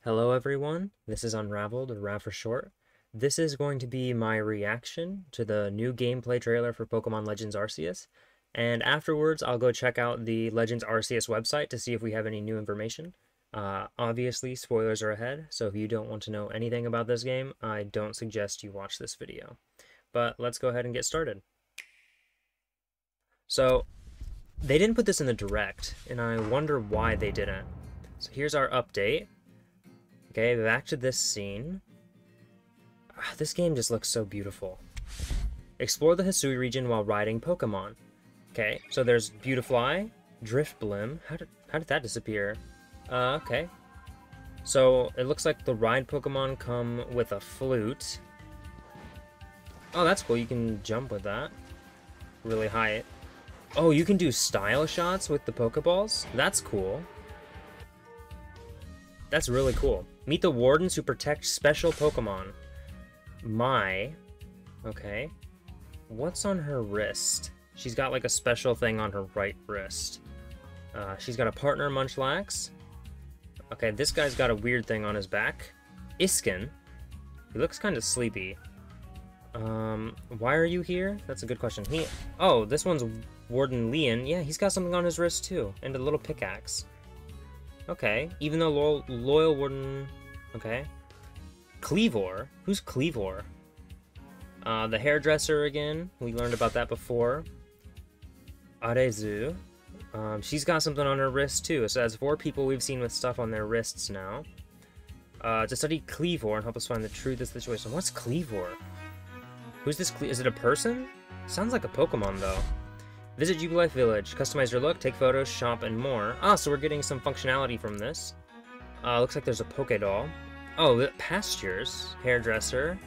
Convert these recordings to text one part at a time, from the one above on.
Hello everyone, this is Unraveled, or Rav for short. This is going to be my reaction to the new gameplay trailer for Pokemon Legends Arceus, and afterwards I'll go check out the Legends Arceus website to see if we have any new information. Obviously, spoilers are ahead, so if you don't want to know anything about this game, I don't suggest you watch this video. But let's go ahead and get started. So, they didn't put this in the Direct, and I wonder why they didn't. So here's our update. Okay, back to this scene. This game just looks so beautiful. Explore the Hisui region while riding Pokemon. Okay, so there's Beautifly, Driftblim. How did that disappear? Okay. So it looks like the ride Pokemon come with a flute. Oh, that's cool. You can jump with that. Really high. Oh, you can do style shots with the Pokeballs? That's cool. That's really cool. Meet the wardens who protect special Pokemon. Okay. What's on her wrist? She's got like a special thing on her right wrist. She's got a partner, Munchlax. Okay, this guy's got a weird thing on his back. Iskin. He looks kind of sleepy. Why are you here? That's a good question. Oh, this one's Warden Leon. Yeah, he's got something on his wrist too. And a little pickaxe. Okay, even though loyal warden... Okay. Cleavor? Who's Cleavor? The hairdresser again. We learned about that before. Arezu. She's got something on her wrist too. So that's 4 people we've seen with stuff on their wrists now. To study Cleavor and help us find the truth of the situation. What's Cleavor? Who's this Is it a person? Sounds like a Pokemon though. Visit Jubilife Village, customize your look, take photos, shop, and more. So we're getting some functionality from this. Looks like there's a Pokédoll. Oh, pastures, hairdresser,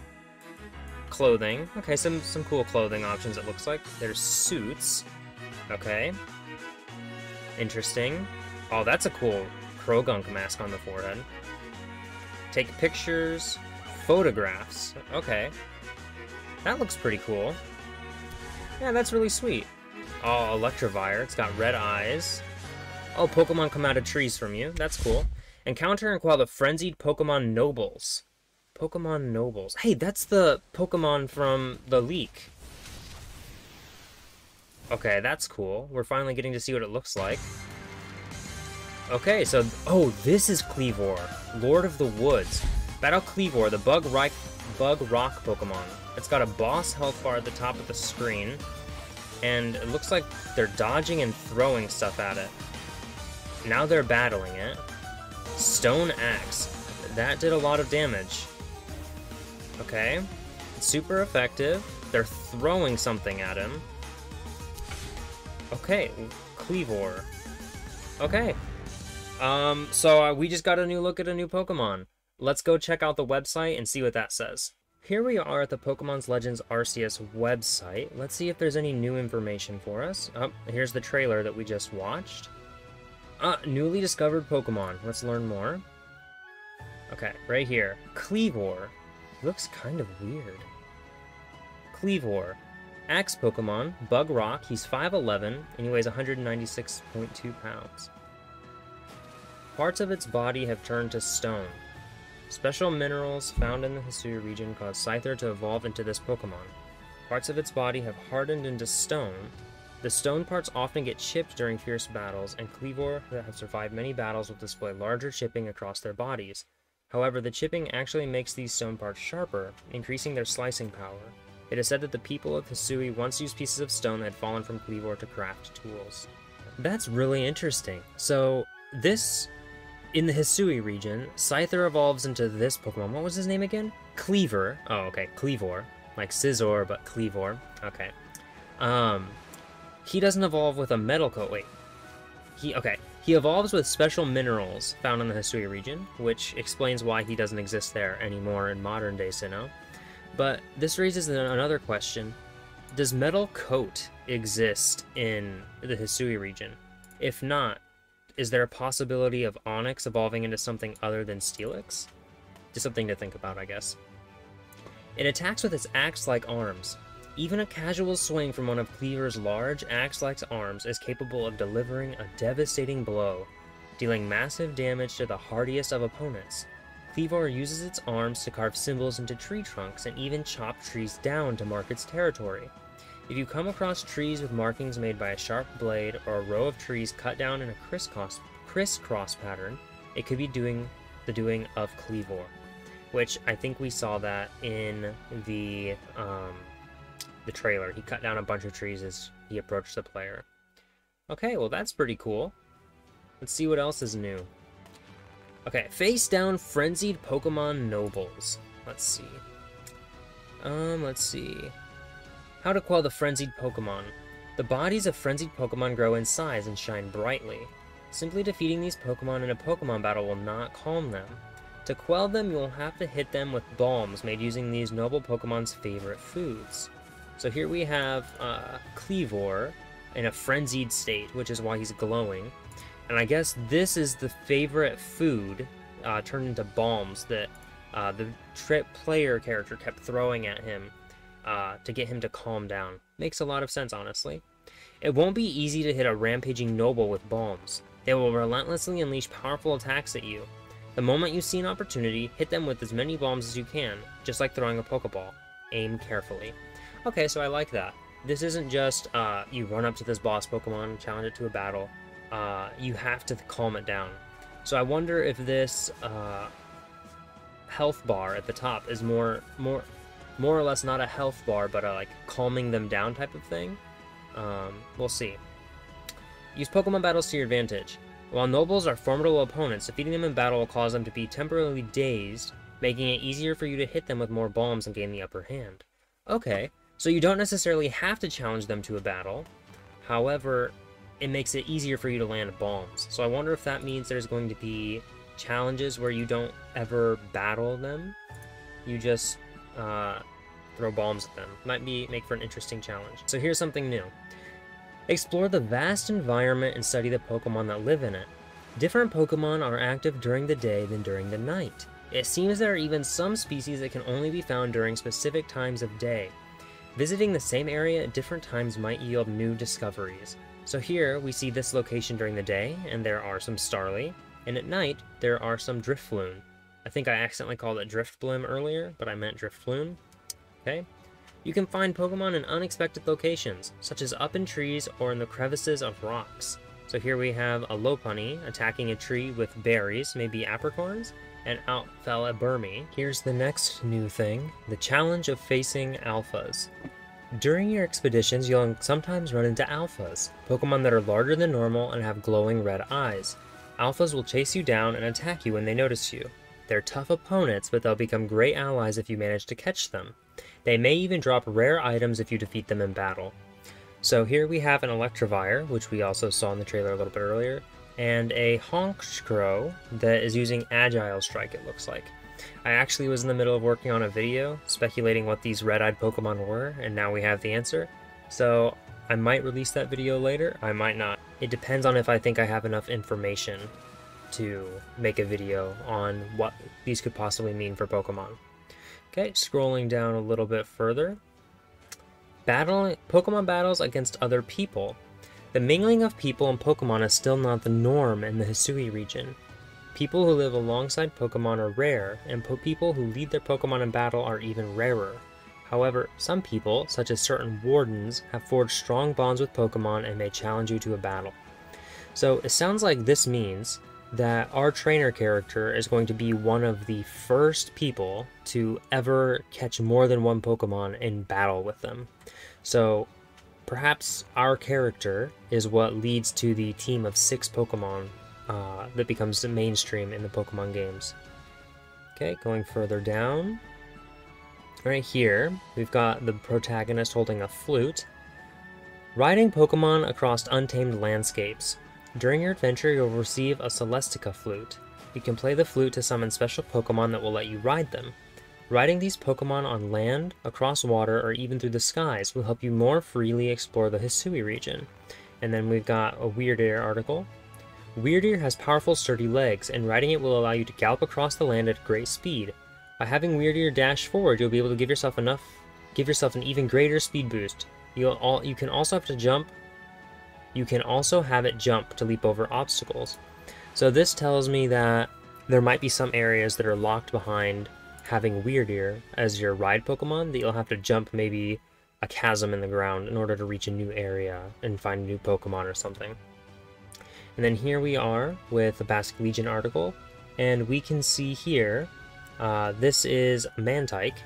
clothing. Okay, some cool clothing options it looks like. There's suits. Okay. Interesting. Oh, that's a cool Krogunk mask on the forehead. Take pictures, photographs. Okay. That looks pretty cool. Yeah, that's really sweet. Oh, Electivire. It's got red eyes. Oh, Pokemon come out of trees from you. That's cool. Encounter and quell the frenzied Pokemon Nobles. Pokemon Nobles. Hey, that's the Pokemon from the leak. Okay, that's cool. We're finally getting to see what it looks like. Okay, so... Oh, this is Cleavor. Lord of the Woods. Battle Cleavor, the Bug Rock Pokemon. It's got a boss health bar at the top of the screen. And it looks like they're dodging and throwing stuff at it. Now they're battling it. Stone Axe. That did a lot of damage. Okay. Super effective. They're throwing something at him. Okay. Cleavor. Okay. So we just got a new look at a new Pokemon. Let's go check out the website and see what that says. Here we are at the Pokemon Legends Arceus website. Let's see if there's any new information for us. Here's the trailer that we just watched. Newly discovered Pokemon. Let's learn more. Okay, right here. Cleavor. Looks kind of weird. Cleavor. Axe Pokemon. Bug Rock. He's 5'11", and he weighs 196.2 pounds. Parts of its body have turned to stone. Special minerals found in the Hisui region cause Scyther to evolve into this Pokemon. Parts of its body have hardened into stone. The stone parts often get chipped during fierce battles, and Cleavor that have survived many battles will display larger chipping across their bodies. However, the chipping actually makes these stone parts sharper, increasing their slicing power. It is said that the people of Hisui once used pieces of stone that had fallen from Cleavor to craft tools. That's really interesting. So, in the Hisui region, Scyther evolves into this Pokemon. What was his name again? Cleavor. Oh, okay. Cleavor. Like Scizor, but Cleavor. Okay. He doesn't evolve with a metal coat. Wait. He evolves with special minerals found in the Hisui region, which explains why he doesn't exist there anymore in modern-day Sinnoh. But this raises another question. Does metal coat exist in the Hisui region? If not, is there a possibility of Onyx evolving into something other than Steelix? Just something to think about, I guess. It attacks with its axe-like arms. Even a casual swing from one of Cleavor's large axe-like arms is capable of delivering a devastating blow, dealing massive damage to the hardiest of opponents. Cleavor uses its arms to carve symbols into tree trunks and even chop trees down to mark its territory. If you come across trees with markings made by a sharp blade or a row of trees cut down in a crisscross pattern, it could be the doing of Cleavor, which I think we saw that in the trailer. He cut down a bunch of trees as he approached the player. Okay, well that's pretty cool. Let's see what else is new. Okay, face down frenzied Pokemon nobles. Let's see. How to quell the frenzied Pokemon. The bodies of frenzied Pokemon grow in size and shine brightly. Simply defeating these Pokemon in a Pokemon battle will not calm them. To quell them, you will have to hit them with bombs made using these noble Pokemon's favorite foods. So here we have Cleavor in a frenzied state, which is why he's glowing. And I guess this is the favorite food turned into bombs that the player character kept throwing at him to get him to calm down. Makes a lot of sense, honestly. It won't be easy to hit a rampaging noble with bombs. They will relentlessly unleash powerful attacks at you. The moment you see an opportunity, hit them with as many bombs as you can, just like throwing a Pokeball. Aim carefully. Okay, so I like that. This isn't just you run up to this boss Pokemon, challenge it to a battle. You have to calm it down. So I wonder if this health bar at the top is more or less not a health bar, but a like calming them down type of thing. We'll see. Use Pokemon battles to your advantage. While nobles are formidable opponents, defeating them in battle will cause them to be temporarily dazed, making it easier for you to hit them with more bombs and gain the upper hand. Okay, so you don't necessarily have to challenge them to a battle. However, it makes it easier for you to land bombs. So I wonder if that means there's going to be challenges where you don't ever battle them. You just throw bombs at them. Might make for an interesting challenge. So here's something new. Explore the vast environment and study the Pokemon that live in it. Different Pokemon are active during the day than during the night. It seems there are even some species that can only be found during specific times of day. Visiting the same area at different times might yield new discoveries. So here we see this location during the day, and there are some Starly, and at night there are some Drifloon. I think I accidentally called it Driftblim earlier, but I meant Drifloon. Okay. You can find Pokemon in unexpected locations, such as up in trees or in the crevices of rocks. So here we have a Lopunny attacking a tree with berries, maybe apricorns, and out fell a Burmy. Here's the next new thing, the challenge of facing alphas. During your expeditions, you'll sometimes run into alphas, Pokemon that are larger than normal and have glowing red eyes. Alphas will chase you down and attack you when they notice you. They're tough opponents, but they'll become great allies if you manage to catch them. They may even drop rare items if you defeat them in battle. So here we have an Electivire, which we also saw in the trailer a little bit earlier, and a Honchkrow that is using Agile Strike, it looks like. I actually was in the middle of working on a video speculating what these red-eyed Pokemon were, and now we have the answer. So I might release that video later, I might not. It depends on if I think I have enough information to make a video on what these could possibly mean for Pokemon. Okay, scrolling down a little bit further. Pokemon battles against other people. The mingling of people and Pokemon is still not the norm in the Hisui region. People who live alongside Pokemon are rare, and people who lead their Pokemon in battle are even rarer. However, some people, such as certain wardens, have forged strong bonds with Pokemon and may challenge you to a battle. So it sounds like this means that our trainer character is going to be one of the first people to ever catch more than one Pokemon in battle with them. So perhaps our character is what leads to the team of 6 Pokemon that becomes mainstream in the Pokemon games. Okay, going further down. Right here, we've got the protagonist holding a flute. Riding Pokemon across untamed landscapes. During your adventure, you'll receive a Celestica flute. You can play the flute to summon special Pokemon that will let you ride them. Riding these Pokemon on land, across water, or even through the skies will help you more freely explore the Hisui region. And then we've got a Weirdeer article. Weirdeer has powerful, sturdy legs, and riding it will allow you to gallop across the land at great speed. By having Weirdeer dash forward, you'll be able to give yourself an even greater speed boost. You can also have to jump. You can also have it jump to leap over obstacles. So this tells me that There might be some areas that are locked behind having Weirdeer as your ride Pokemon that you'll have to jump maybe a chasm in the ground in order to reach a new area and find a new Pokemon or something. And then here we are with the Basque Legion article, and we can see here, this is Mantike,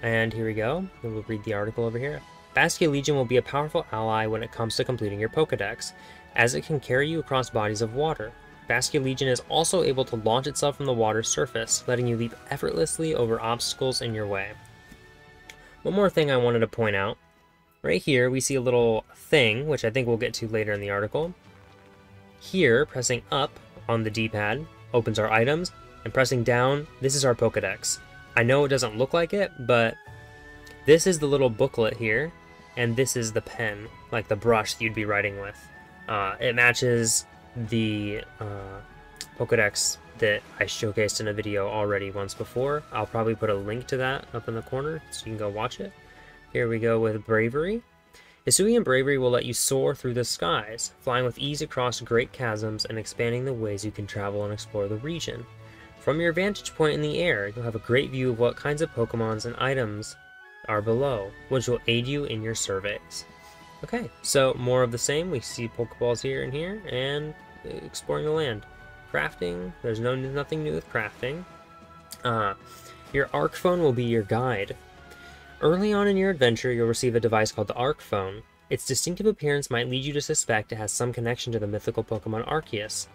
and here we go, and we'll read the article over here. Basque Legion will be a powerful ally when it comes to completing your Pokedex, as it can carry you across bodies of water. Basque Legion is also able to launch itself from the water's surface, letting you leap effortlessly over obstacles in your way. One more thing I wanted to point out. Right here, we see a little thing, which I think we'll get to later in the article. Here, pressing up on the D-pad opens our items, and pressing down, this is our Pokedex. I know it doesn't look like it, but this is the little booklet here, and this is the pen, like the brush that you'd be writing with. It matches the Pokedex that I showcased in a video already once before. I'll probably put a link to that up in the corner so you can go watch it. Here we go with Bravery. Hisui and Bravery will let you soar through the skies, flying with ease across great chasms and expanding the ways you can travel and explore the region. From your vantage point in the air, you'll have a great view of what kinds of Pokemons and items are below, which will aid you in your surveys. Okay, so more of the same. We see Pokeballs here and here, and exploring the land. Crafting, there's nothing new with crafting. Your Arc Phone will be your guide. Early on in your adventure, you'll receive a device called the Arc Phone. Its distinctive appearance might lead you to suspect it has some connection to the mythical Pokemon Arceus.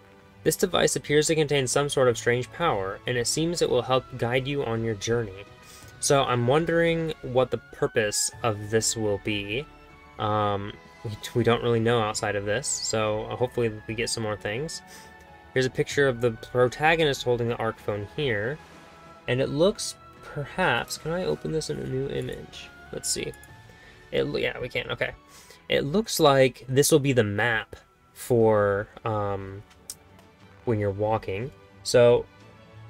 This device appears to contain some sort of strange power, and it seems it will help guide you on your journey. So I'm wondering what the purpose of this will be. We don't really know outside of this, so hopefully we get some more things. Here's a picture of the protagonist holding the Arc Phone here, and it looks perhaps... Can I open this in a new image? Let's see. Yeah, we can. Okay. It looks like this will be the map for when you're walking. So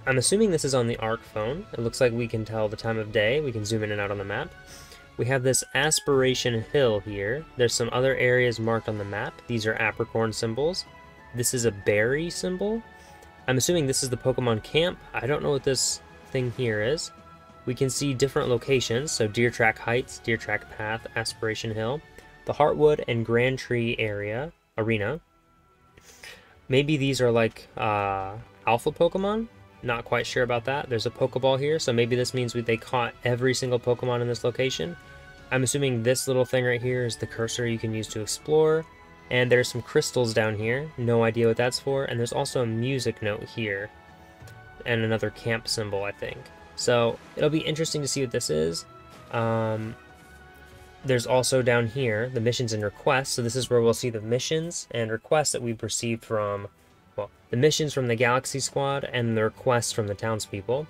I'm assuming this is on the Arc Phone. It looks like we can tell the time of day. We can zoom in and out on the map. We have this Aspiration Hill here. There's some other areas marked on the map. These are apricorn symbols. This is a berry symbol. I'm assuming this is the Pokemon camp. I don't know what this thing here is. We can see different locations, so Deer Track Heights, Deer Track Path, Aspiration Hill, the Heartwood and Grand Tree arena. Maybe these are like alpha Pokemon? Not quite sure about that. There's a Pokeball here, so maybe this means they caught every single Pokemon in this location. I'm assuming this little thing right here is the cursor you can use to explore. And there's some crystals down here. No idea what that's for. And there's also a music note here. And another camp symbol, I think. So it'll be interesting to see what this is. There's also down here the missions and requests. So this is where we'll see the missions and requests that we've received from, well, the missions from the Galaxy Squad and the requests from the townspeople.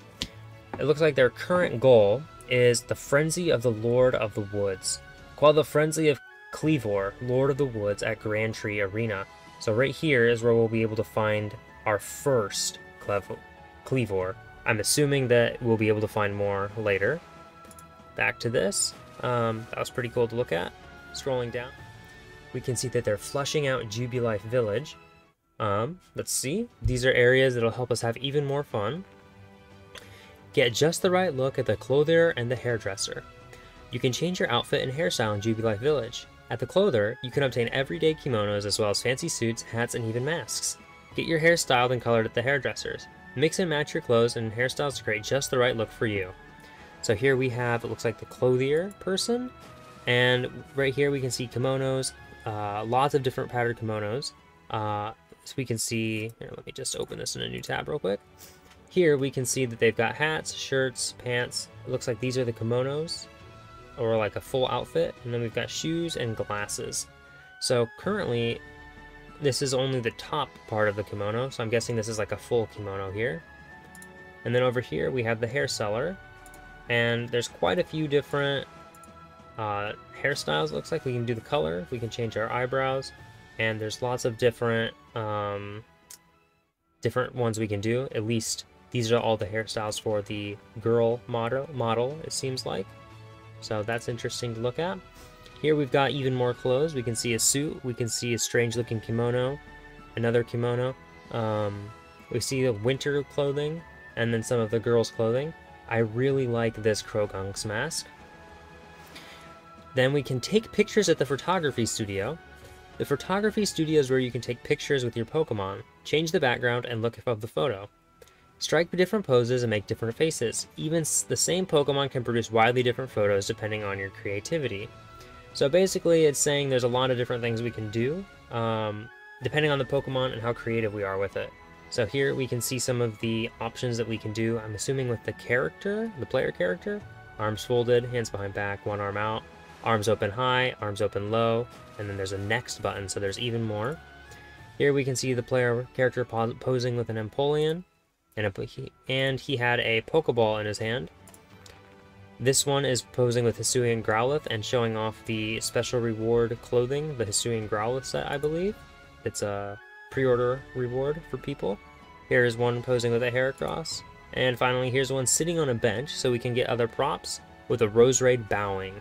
It looks like their current goal is the Frenzy of the Lord of the Woods. Quell the Frenzy of Cleavor, Lord of the Woods at Grand Tree Arena. So right here is where we'll be able to find our first Cleavor. I'm assuming that we'll be able to find more later. Back to this. That was pretty cool to look at. Scrolling down, we can see that they're flushing out Jubilife Village. Let's see. These are areas that'll help us have even more fun. Get just the right look at the clothier and the hairdresser. You can change your outfit and hairstyle in Jubilife Village. At the clothier, you can obtain everyday kimonos as well as fancy suits, hats, and even masks. Get your hair styled and colored at the hairdressers. Mix and match your clothes and hairstyles to create just the right look for you. So here we have, it looks like the clothier person, and right here we can see kimonos, lots of different patterned kimonos. So we can see, here, let me just open this in a new tab real quick. Here we can see that they've got hats, shirts, pants. It looks like these are the kimonos, or like a full outfit, and then we've got shoes and glasses. So currently, this is only the top part of the kimono, so I'm guessing this is like a full kimono here. And then over here we have the hair seller, and there's quite a few different hairstyles. It looks like we can do the color, we can change our eyebrows, and there's lots of different different ones we can do. At least these are all the hairstyles for the girl model, it seems like. So that's interesting to look at. Here we've got even more clothes. We can see a suit, we can see a strange looking kimono, another kimono. We see the winter clothing, and then some of the girls' clothing. I really like this Croagunk's mask. Then we can take pictures at the photography studio. The photography studio is where you can take pictures with your Pokemon, change the background, and look above the photo. Strike different poses and make different faces. Even the same Pokemon can produce widely different photos depending on your creativity. So basically it's saying there's a lot of different things we can do, depending on the Pokemon and how creative we are with it. So here we can see some of the options that we can do. I'm assuming with the character, the player character, arms folded, hands behind back, one arm out, arms open high, arms open low, and then there's a next button, so there's even more. Here we can see the player character posing with an Empoleon, and he had a Pokeball in his hand. This one is posing with Hisui and Growlithe and showing off the special reward clothing, the Hisui and Growlithe set, I believe. It's a pre-order reward for people. Here's one posing with a Heracross. And finally, here's one sitting on a bench so we can get other props with a Roserade bowing.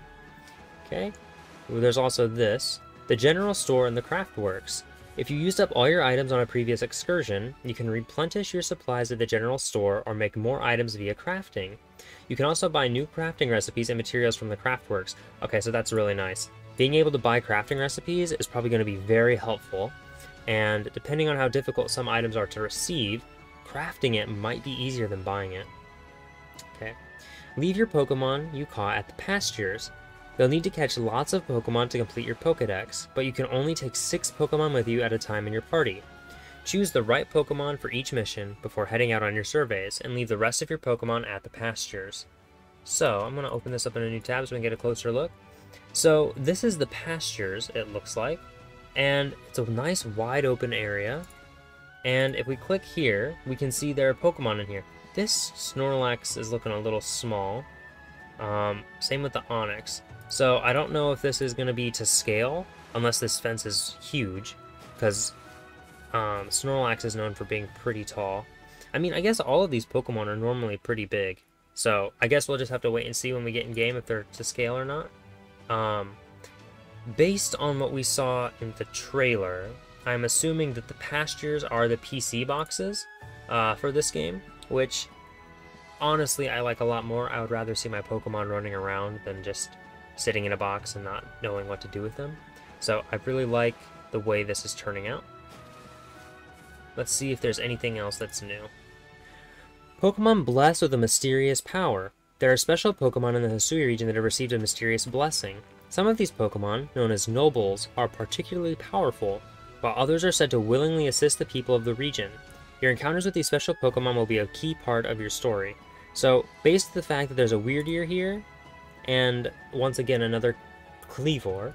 Okay, there's also this, the general store and the craft works. If you used up all your items on a previous excursion, you can replenish your supplies at the general store or make more items via crafting. You can also buy new crafting recipes and materials from the craftworks. Okay, so that's really nice. Being able to buy crafting recipes is probably going to be very helpful, and depending on how difficult some items are to receive, crafting it might be easier than buying it. Okay, leave your Pokemon you caught at the pastures. You'll need to catch lots of Pokemon to complete your Pokédex, but you can only take 6 Pokemon with you at a time in your party. Choose the right Pokemon for each mission before heading out on your surveys, and leave the rest of your Pokemon at the pastures. So, I'm going to open this up in a new tab so we can get a closer look. So, this is the pastures, it looks like, and it's a nice wide open area. And if we click here, we can see there are Pokemon in here. This Snorlax is looking a little small. Same with the Onix. So I don't know if this is going to be to scale, unless this fence is huge, because Snorlax is known for being pretty tall. I mean, I guess all of these Pokemon are normally pretty big, so I guess we'll just have to wait and see when we get in game if they're to scale or not. Based on what we saw in the trailer, I'm assuming that the pastures are the PC boxes for this game, which honestly I like a lot more. I would rather see my Pokemon running around than just sitting in a box and not knowing what to do with them. So I really like the way this is turning out. Let's see if there's anything else that's new. Pokemon blessed with a mysterious power. There are special Pokemon in the Hisui region that have received a mysterious blessing. Some of these Pokemon, known as nobles, are particularly powerful, while others are said to willingly assist the people of the region. Your encounters with these special Pokemon will be a key part of your story. So, based on the fact that there's a Weirdeer here, and once again another Kleavor,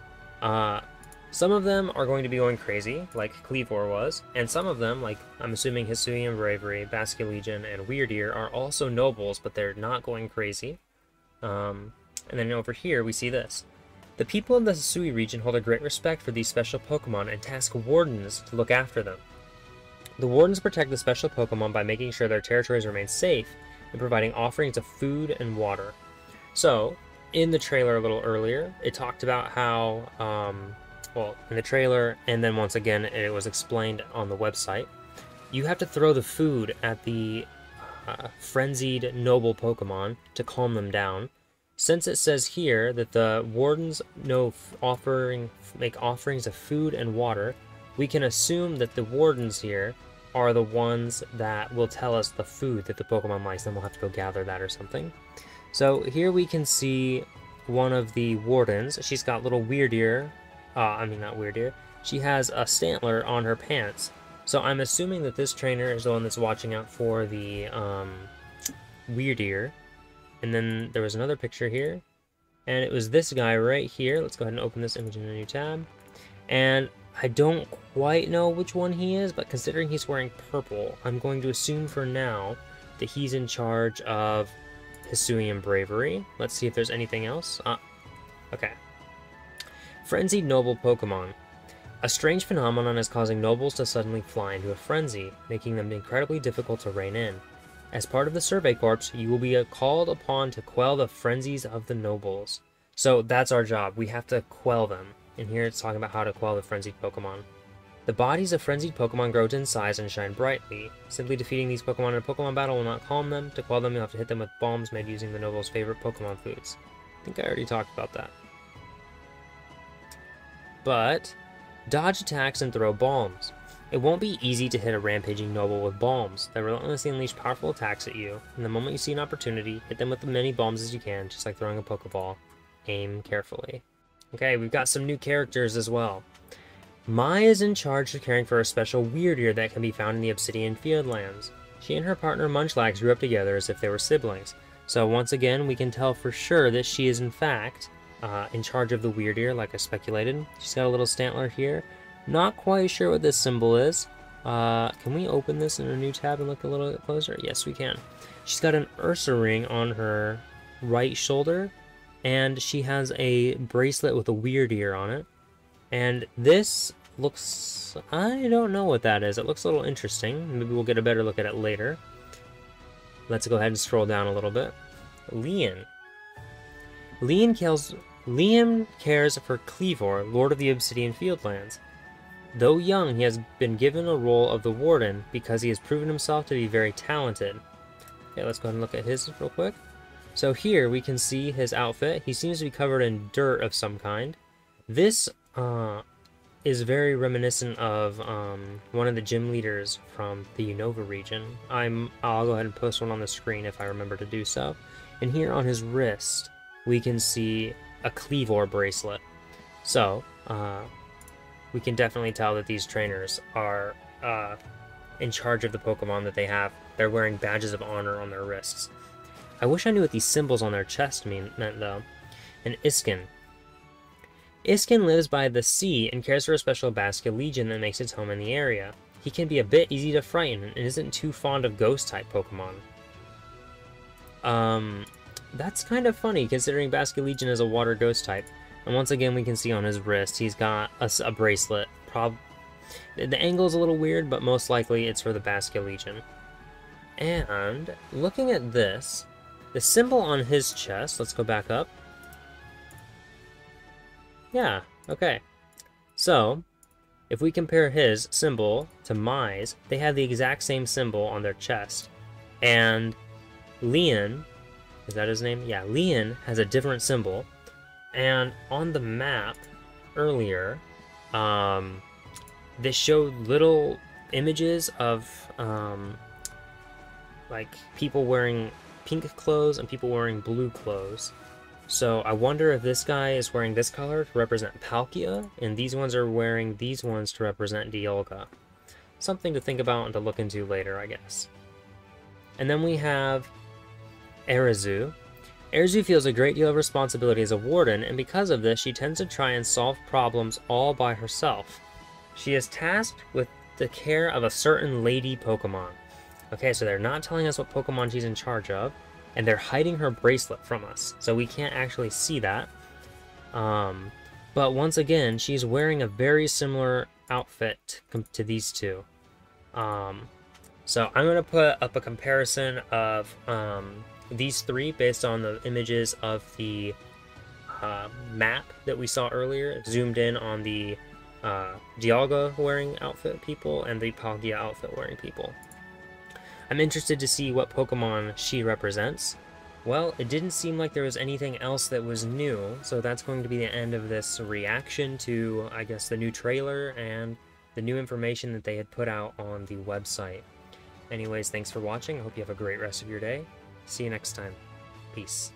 some of them are going to be going crazy, like Kleavor was, and some of them, like I'm assuming Hisui and Bravery, Basculegion, and Weirdeer, are also nobles, but they're not going crazy. And then over here we see this. The people of the Hisui region hold a great respect for these special Pokemon and task wardens to look after them. The wardens protect the special Pokemon by making sure their territories remain safe and providing offerings of food and water. So, in the trailer a little earlier, it talked about how, well, in the trailer, and then once again, it was explained on the website, you have to throw the food at the frenzied noble Pokemon to calm them down. Since it says here that the wardens make offerings of food and water, we can assume that the wardens here are the ones that will tell us the food that the Pokemon likes, then we'll have to go gather that or something. So here we can see one of the wardens. She's got little Weirdeer, not Weirdeer, she has a Stantler on her pants. So I'm assuming that this trainer is the one that's watching out for the Weirdeer. And then there was another picture here, and it was this guy right here. Let's go ahead and open this image in a new tab. And I don't quite know which one he is, but considering he's wearing purple, I'm going to assume for now that he's in charge of Hisui and Bravery. Let's see if there's anything else. Okay. Frenzied noble Pokemon. A strange phenomenon is causing nobles to suddenly fly into a frenzy, making them incredibly difficult to rein in. As part of the Survey Corps, you will be called upon to quell the frenzies of the nobles. So that's our job. We have to quell them. And here it's talking about how to quell the frenzied Pokemon. The bodies of frenzied Pokemon grow in size and shine brightly. Simply defeating these Pokemon in a Pokemon battle will not calm them. To quell them, you'll have to hit them with bombs made using the Noble's favorite Pokemon foods. I think I already talked about that. But dodge attacks and throw bombs. It won't be easy to hit a rampaging Noble with bombs. They relentlessly unleash powerful attacks at you, and the moment you see an opportunity, hit them with as many bombs as you can, just like throwing a Pokeball. Aim carefully. Okay, we've got some new characters as well. Mai is in charge of caring for a special weird ear that can be found in the Obsidian Fieldlands. She and her partner Munchlax grew up together as if they were siblings, so once again we can tell for sure that she is in fact in charge of the weird ear, like I speculated. She's got a little stantler here. Not quite sure what this symbol is. Can we open this in a new tab and look a little bit closer? Yes, we can. She's got an Ursa ring on her right shoulder, and she has a bracelet with a weird ear on it. And this looks... I don't know what that is. It looks a little interesting. Maybe we'll get a better look at it later. Let's go ahead and scroll down a little bit. Lian. Lian cares for Cleavor, Lord of the Obsidian Fieldlands. Though young, he has been given a role of the Warden because he has proven himself to be very talented. Okay, let's go ahead and look at his real quick. So here we can see his outfit. He seems to be covered in dirt of some kind. This is very reminiscent of one of the gym leaders from the Unova region. I'll go ahead and post one on the screen if I remember to do so. And here on his wrist, we can see a Cleavor bracelet. So, we can definitely tell that these trainers are in charge of the Pokemon that they have. They're wearing badges of honor on their wrists. I wish I knew what these symbols on their chest meant though. And Iskin. Iskin lives by the sea and cares for a special Basculegion that makes its home in the area. He can be a bit easy to frighten and isn't too fond of ghost-type Pokemon. That's kind of funny considering Basculegion is a water ghost type. And once again we can see on his wrist he's got a bracelet. The angle's a little weird, but most likely it's for the Basculegion. And looking at this, the symbol on his chest, let's go back up. Yeah, okay. So, if we compare his symbol to Mai's, they have the exact same symbol on their chest. And Lian, is that his name? Yeah, Lian has a different symbol. And on the map earlier, they showed little images of like people wearing pink clothes and people wearing blue clothes. So I wonder if this guy is wearing this color to represent Palkia, and these ones are wearing these ones to represent Dialga. Something to think about and to look into later, I guess. And then we have Arceus. Arceus feels a great deal of responsibility as a warden, and because of this, she tends to try and solve problems all by herself. She is tasked with the care of a certain lady Pokemon. Okay, so they're not telling us what Pokemon she's in charge of, and they're hiding her bracelet from us, so we can't actually see that. But once again, she's wearing a very similar outfit to these two. So I'm going to put up a comparison of these three based on the images of the map that we saw earlier, zoomed in on the Dialga wearing outfit people and the Palkia outfit wearing people. I'm interested to see what Pokemon she represents. Well, it didn't seem like there was anything else that was new, so that's going to be the end of this reaction to, I guess, the new trailer and the new information that they had put out on the website. Anyways, thanks for watching. I hope you have a great rest of your day. See you next time. Peace.